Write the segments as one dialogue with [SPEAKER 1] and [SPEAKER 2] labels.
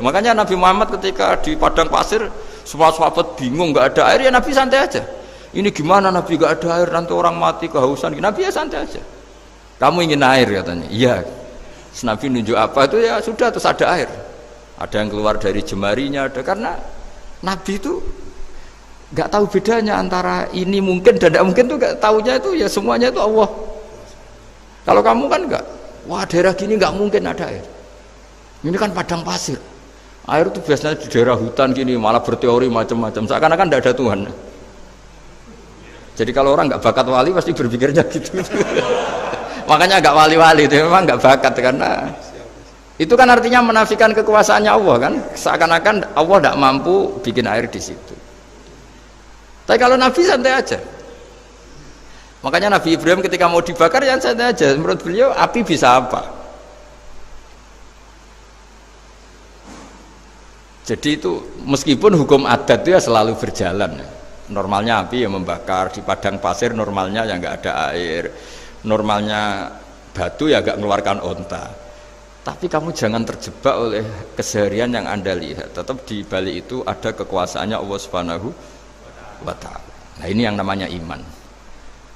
[SPEAKER 1] Makanya Nabi Muhammad ketika di padang pasir semua sahabat bingung nggak ada air, ya Nabi santai aja. Ini gimana Nabi nggak ada air, nanti orang mati kehausan. Nabi ya santai aja. Kamu ingin air katanya, iya. Nabi nunjuk apa itu ya sudah, terus ada air. Ada yang keluar dari jemarinya, ada, karena Nabi itu nggak tahu bedanya antara ini mungkin dan tidak mungkin, tuh nggak tahunya itu ya semuanya itu Allah. Kalau kamu kan nggak, wah daerah gini nggak mungkin ada air. Ini kan padang pasir. Air itu biasanya di daerah hutan gini malah berteori macam-macam. Seakan-akan tidak ada Tuhan. Jadi kalau orang nggak bakat wali pasti berpikirnya gitu. Makanya nggak wali-wali itu memang nggak bakat, karena itu kan artinya menafikan kekuasaannya Allah kan. Seakan-akan Allah tidak mampu bikin air di situ. Tapi kalau Nabi santai aja. Makanya Nabi Ibrahim ketika mau dibakar ya santai aja. Menurut beliau api bisa apa? Jadi itu meskipun hukum adat itu ya selalu berjalan. Normalnya api yang membakar, di padang pasir normalnya ya nggak ada air, normalnya batu ya nggak mengeluarkan onta. Tapi kamu jangan terjebak oleh keseharian yang Anda lihat. Tetap di balik itu ada kekuasaannya Allah Subhanahu wa Ta'ala. Nah ini yang namanya iman.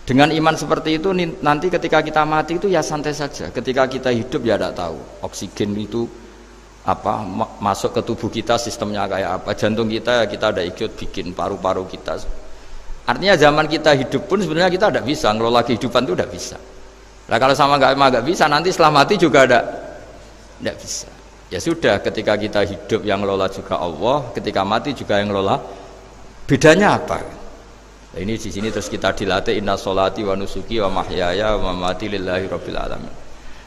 [SPEAKER 1] Dengan iman seperti itu nanti ketika kita mati itu ya santai saja. Ketika kita hidup ya tidak tahu oksigen itu apa masuk ke tubuh kita sistemnya kayak apa, jantung kita ada ikut bikin, paru-paru kita. Artinya zaman kita hidup pun sebenarnya kita tidak bisa ngelola kehidupan, itu tidak bisa. Nah kalau sama nggak bisa, nanti setelah mati juga tidak bisa. Ya sudah, ketika kita hidup yang ngelola juga Allah, ketika mati juga yang ngelola. Bedanya apa? Nah, ini di sini terus kita dilatih inna sholati wa nusuki wa mahyaya wa mamati lillahi rabbil alamin.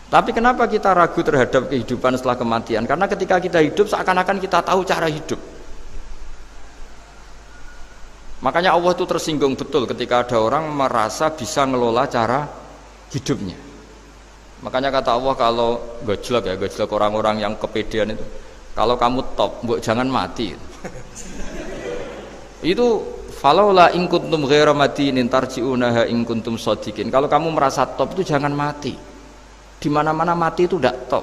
[SPEAKER 1] Tapi kenapa kita ragu terhadap kehidupan setelah kematian? Karena ketika kita hidup seakan-akan kita tahu cara hidup. Makanya Allah itu tersinggung betul ketika ada orang merasa bisa ngelola cara hidupnya. Makanya kata Allah kalau gojlok orang-orang yang kepedean itu, kalau kamu top, mbok jangan mati. Itu falaula in kuntum ghaira madinin tarji'unaha in kuntum shadiqin. Kalau kamu merasa top itu jangan mati. Di mana-mana mati itu tidak top.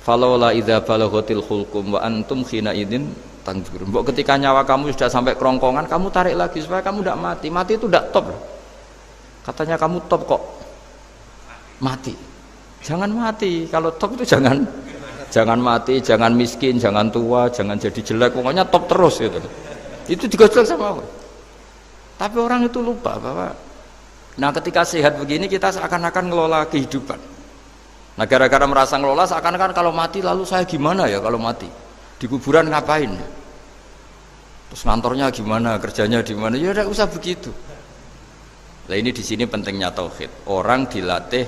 [SPEAKER 1] Falaula idza balaghatil hulqum wa antum khina idzin tanzurun. Mbok ketika nyawa kamu sudah sampai kerongkongan, kamu tarik lagi supaya kamu tidak mati. Mati itu tidak top. Katanya kamu top kok mati. Jangan mati. Kalau top itu jangan mati, jangan miskin, jangan tua, jangan jadi jelek, pokoknya top terus gitu. Itu digojlok sama Allah. Tapi orang itu lupa bahwa nah ketika sehat begini kita seakan-akan ngelola kehidupan. Nah gara-gara merasa ngelola seakan-akan kalau mati lalu saya gimana ya kalau mati? Di kuburan ngapain? Terus kantornya gimana, kerjanya di mana? Ya udah usah begitu. Nah ini di sini pentingnya tauhid. Orang dilatih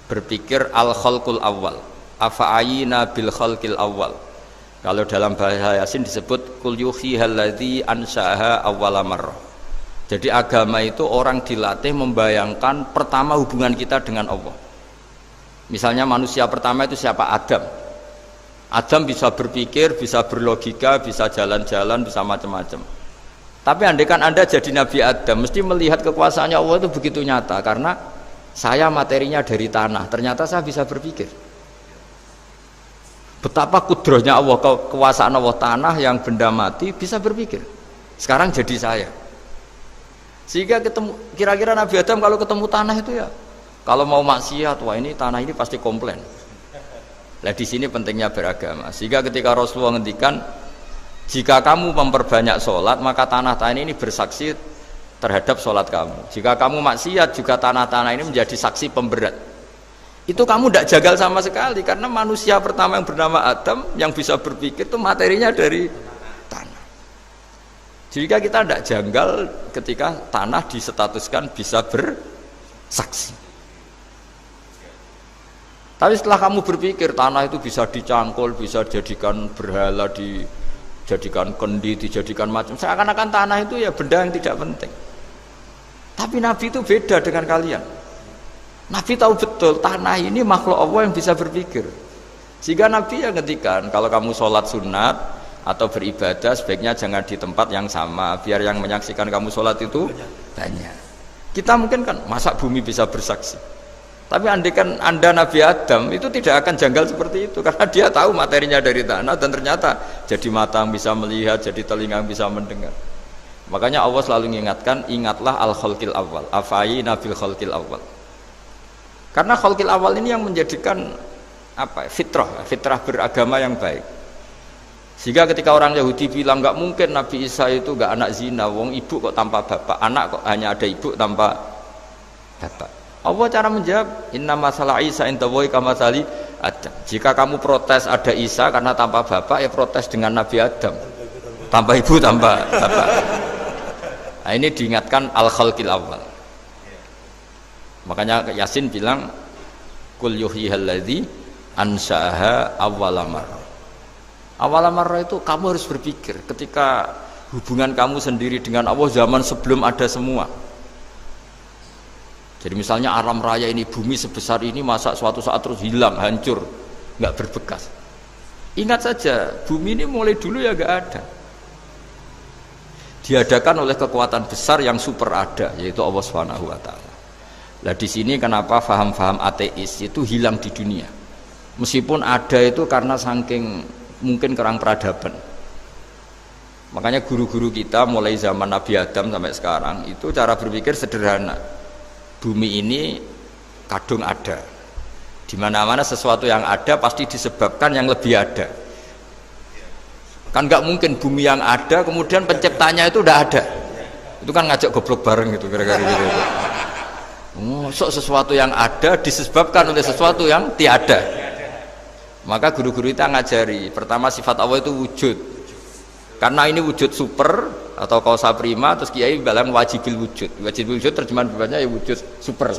[SPEAKER 1] berpikir al-khalqul awal. Afa'ayina bil khalqil awal. Kalau dalam bahasa Yasin disebut kul yuhyihal ladzi ansha'aha awwala marrah. Jadi agama itu orang dilatih membayangkan pertama hubungan kita dengan Allah. Misalnya manusia pertama itu siapa? Adam. Adam bisa berpikir, bisa berlogika, bisa jalan-jalan, bisa macam-macam. Tapi andaikan Anda jadi Nabi Adam, mesti melihat kekuasaannya Allah itu begitu nyata. Karena saya materinya dari tanah, ternyata saya bisa berpikir. Betapa kudrohnya Allah, kekuasaan Allah, tanah yang benda mati bisa berpikir. Sekarang jadi saya. Sehingga ketemu, kira-kira Nabi Adam kalau ketemu tanah itu ya, kalau mau maksiat, wah ini tanah ini pasti komplain. Nah di sini pentingnya beragama. Sehingga ketika Rasulullah ngendikan, jika kamu memperbanyak sholat, maka tanah-tanah ini bersaksi terhadap sholat kamu. Jika kamu maksiat, juga tanah-tanah ini menjadi saksi pemberat. Itu kamu tidak jagal sama sekali, karena manusia pertama yang bernama Adam yang bisa berpikir itu materinya dari tanah. Jika kita tidak janggal ketika tanah disetatuskan bisa bersaksi. Tapi setelah kamu berpikir tanah itu bisa dicangkul, bisa dijadikan berhala, dijadikan kendi, dijadikan macam, seakan-akan tanah itu ya benda yang tidak penting. Tapi Nabi itu beda dengan kalian. Nabi tahu betul tanah ini makhluk Allah yang bisa berpikir. Sehingga Nabi yang ngendikan kalau kamu sholat sunat atau beribadah sebaiknya jangan di tempat yang sama, biar yang menyaksikan kamu sholat itu banyak. Kita mungkin kan masa bumi bisa bersaksi, Tapi andaikan Anda Nabi Adam itu tidak akan janggal seperti itu karena dia tahu materinya dari tanah dan ternyata jadi mata yang bisa melihat, jadi telinga yang bisa mendengar. Makanya Allah selalu mengingatkan, ingatlah al-khalqil awal, afai nabil khalqil awal. Karena khalqil awal ini yang menjadikan fitrah beragama yang baik. Sehingga ketika orang Yahudi bilang nggak mungkin Nabi Isa itu nggak anak zina, wong ibu kok tanpa bapak, anak kok hanya ada ibu tanpa bapak. Allah cara menjawab, inna masalah Isa indallahi kamasali Adam. Jika kamu protes ada Isa karena tanpa bapak, ya protes dengan Nabi Adam tanpa ibu tanpa bapak. Nah, ini diingatkan al-khalqil awal. Makanya Yasin bilang kul yuhyihalladzi ansha'aha awwala marrah. Awal marrah itu kamu harus berpikir ketika hubungan kamu sendiri dengan Allah zaman sebelum ada semua. Jadi misalnya alam raya ini, bumi sebesar ini, masa suatu saat terus hilang, hancur, nggak berbekas. Ingat saja, bumi ini mulai dulu ya nggak ada. Diadakan oleh kekuatan besar yang super ada, yaitu Allah Subhanahu Wa Taala. Nah di sini kenapa faham-faham ateis itu hilang di dunia? Meskipun ada itu karena saking mungkin kurang peradaban. Makanya guru-guru kita mulai zaman Nabi Adam sampai sekarang itu cara berpikir sederhana. Bumi ini kadung ada. Di mana-mana sesuatu yang ada pasti disebabkan yang lebih ada. Kan nggak mungkin bumi yang ada kemudian penciptanya itu udah ada. Itu kan ngajak goblok bareng gitu kira-kira gitu. Sok sesuatu yang ada disebabkan oleh sesuatu yang tiada. Maka guru-guru kita ngajari pertama sifat Allah itu wujud. Karena ini wujud super atau kausa prima, terus kiai bilang wajibil wujud. Wajibil wujud terjemahan bebasnya ya wujud super.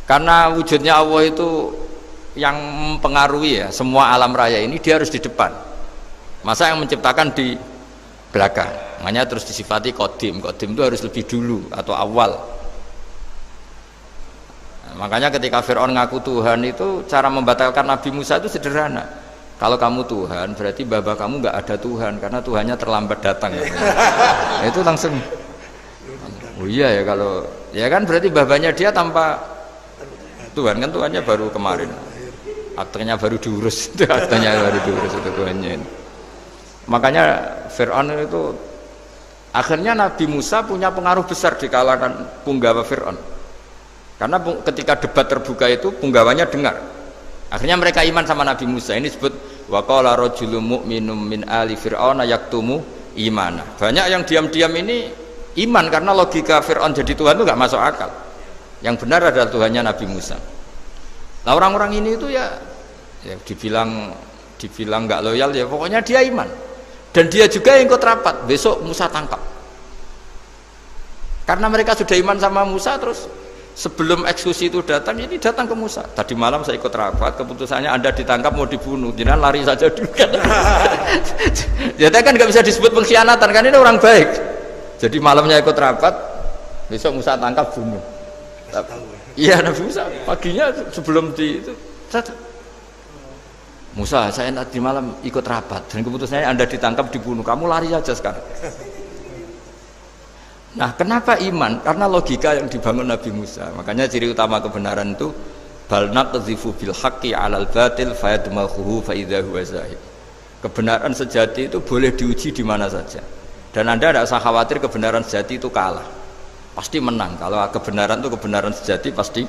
[SPEAKER 1] Karena wujudnya Allah itu yang mempengaruhi ya semua alam raya ini, dia harus di depan. Masa yang menciptakan di belakang. Makanya terus disifati qadim. Qadim itu harus lebih dulu atau awal. Nah, makanya ketika Fir'aun ngaku Tuhan itu cara membatalkan Nabi Musa itu sederhana. Kalau kamu Tuhan, berarti baba kamu nggak ada Tuhan karena Tuhannya terlambat datang. Itu langsung, oh iya ya kalau, ya kan berarti babanya dia tanpa Tuhan kan Tuhannya baru kemarin, aktenya baru diurus, itu aktenya baru diurus itu Tuhannya. Makanya Fir'aun itu akhirnya Nabi Musa punya pengaruh besar di kalangan punggawa Fir'aun. Karena ketika debat terbuka itu punggawanya dengar. Akhirnya mereka iman sama Nabi Musa. Ini disebut wa qala rajulun mu'minun min ali fir'auna yaktumu imana. Banyak yang diam-diam ini iman karena logika Fir'aun jadi Tuhan itu nggak masuk akal. Yang benar adalah Tuhannya Nabi Musa. Nah orang-orang ini itu ya dibilang nggak loyal ya pokoknya dia iman. Dan dia juga yang ikut rapat. Besok Musa tangkap. Karena mereka sudah iman sama Musa terus sebelum eksekusi itu datang, ini datang ke Musa. Tadi malam saya ikut rapat, keputusannya Anda ditangkap mau dibunuh, jangan lari saja dulu kan. Jadi kan nggak bisa disebut pengkhianatan, kan ini orang baik. Jadi malamnya ikut rapat, besok Musa tangkap bunuh. Iya Nabi Musa paginya sebelum di itu, Musa saya tadi malam ikut rapat dan keputusannya Anda ditangkap dibunuh, kamu lari saja sekarang. Nah, kenapa iman? Karena logika yang dibangun Nabi Musa. Makanya ciri utama kebenaran itu bal naqdhifu bil haqqi 'alal batil fayadmaghuhu fa idza huwa zahid. Kebenaran sejati itu boleh diuji di mana saja. Dan Anda tidak usah khawatir kebenaran sejati itu kalah. Pasti menang. Kalau kebenaran itu kebenaran sejati pasti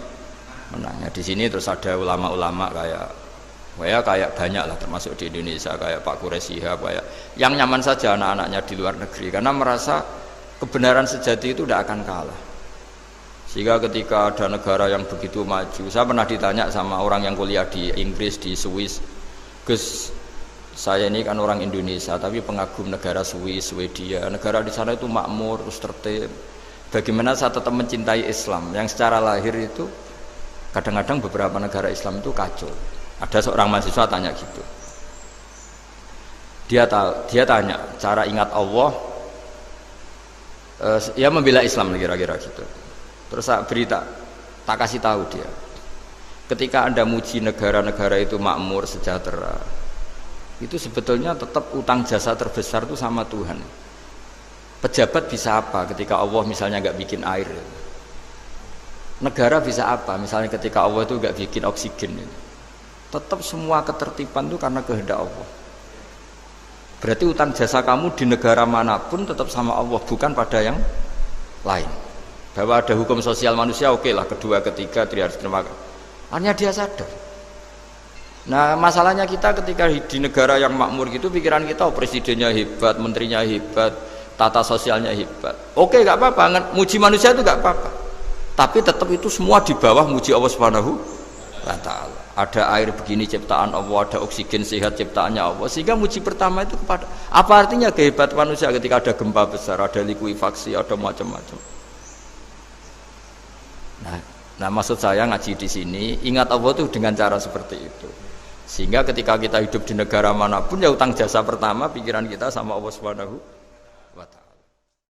[SPEAKER 1] menang. Ya, di sini terus ada ulama-ulama kayak banyak lah termasuk di Indonesia kayak Pak Quraisy kayak yang nyaman saja anak-anaknya di luar negeri karena merasa kebenaran sejati itu tidak akan kalah. Sehingga ketika ada negara yang begitu maju, saya pernah ditanya sama orang yang kuliah di Inggris, di Swiss, Gus, saya ini kan orang Indonesia tapi pengagum negara Swiss, Swedia, negara di sana itu makmur, terus tertib. Bagaimana saya tetap mencintai Islam yang secara lahir itu kadang-kadang beberapa negara Islam itu kacau. Ada seorang mahasiswa tanya gitu. Dia tanya cara ingat Allah. Ya membela Islam kira-kira gitu. Terus saya berita, tak kasih tahu dia. Ketika Anda muji negara-negara itu makmur, sejahtera, itu sebetulnya tetap utang jasa terbesar itu sama Tuhan. Pejabat bisa apa ketika Allah misalnya nggak bikin air? Negara bisa apa? Misalnya ketika Allah itu nggak bikin oksigen itu. Tetap semua ketertiban itu karena kehendak Allah. Berarti utang jasa kamu di negara manapun tetap sama Allah, bukan pada yang lain. Bahwa ada hukum sosial manusia, oke lah, kedua, ketiga, dia harus terima. Hanya dia sadar. Nah masalahnya kita ketika di negara yang makmur gitu, pikiran kita oh, presidennya hebat, menterinya hebat, tata sosialnya hebat. Oke, nggak apa-apa, muji manusia itu nggak apa-apa. Tapi tetap itu semua di bawah muji Allah Subhanahu wa Ta'ala. Ada air begini ciptaan Allah, ada oksigen sehat ciptaannya Allah. Sehingga muji pertama itu kepada apa artinya kehebatan manusia ketika ada gempa besar, ada likuifaksi, ada macam-macam. Nah, maksud saya ngaji di sini ingat Allah itu dengan cara seperti itu. Sehingga ketika kita hidup di negara manapun ya utang jasa pertama pikiran kita sama Allah Subhanahu